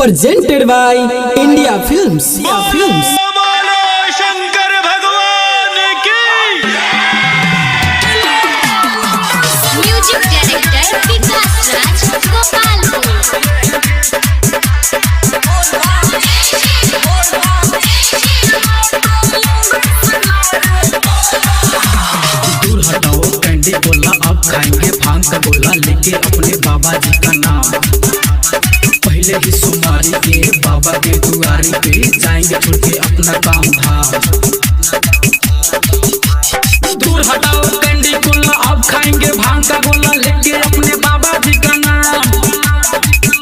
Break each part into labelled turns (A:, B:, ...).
A: presented by India Films.
B: Shankar भगवान की
C: music director विकास राज गोपालपुर।
D: दूर हटाओ कैंडी बोला, अब खाएंगे भांग का गोला लेके अपने बाबा जी का नाम। पहले ही सोमवारी के बाबा के दुआरी पे जाएंगे छोड़ के अपना काम धाम। दूर हटाओ कैंडी गोला, अब खाएंगे भांग का गोला लेके अपने बाबा जी का नाम।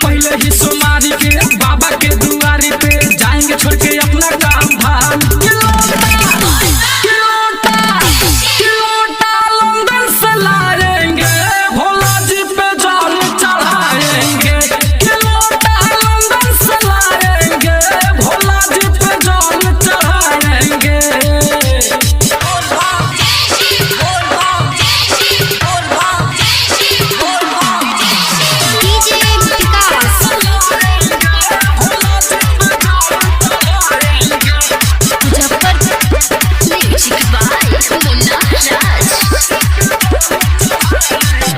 D: पहले ही सोमवारी के बाबा के दुआरी पे जाएंगे छोड़ के अपना काम धाम।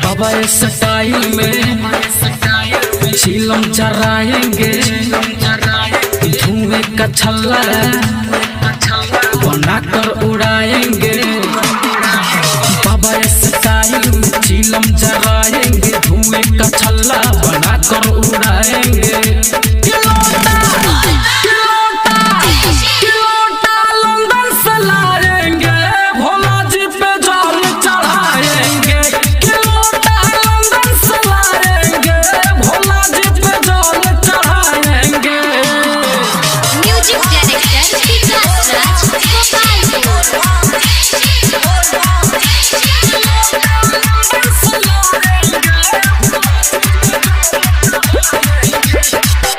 D: बाबा स्टाइल में चिलम चराएंगे, धुएं का छल्ला बनाकर उड़ाएंगे। बाबा स्टाइल में चिलम चराएंगे, धुएं का छल्ला बनाकर उड़ाएंगे।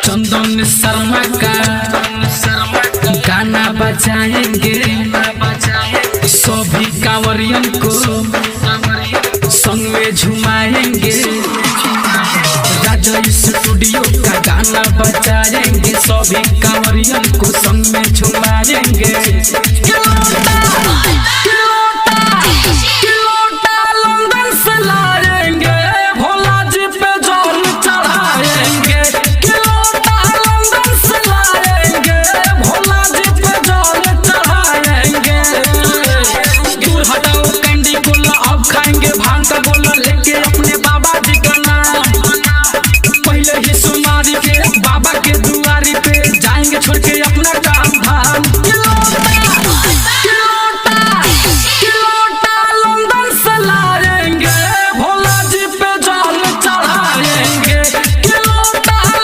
D: चंदन शर्मा का गाना बजाएंगे, सभी कांवरियन को संग में झुमाएंगे। राजा स्टूडियो का गाना बजाएंगे, सभी कांवरियन को संग में झुमाएंगे। छोड़ के अपना काम धाम लंदन से लाएंगे, भोला जी पे जल चढ़ाएंगे।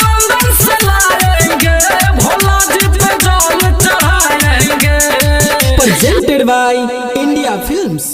D: लंदन से लाएंगे, भोला जी पे जल चढ़ाएंगे।
A: Presented by India Films.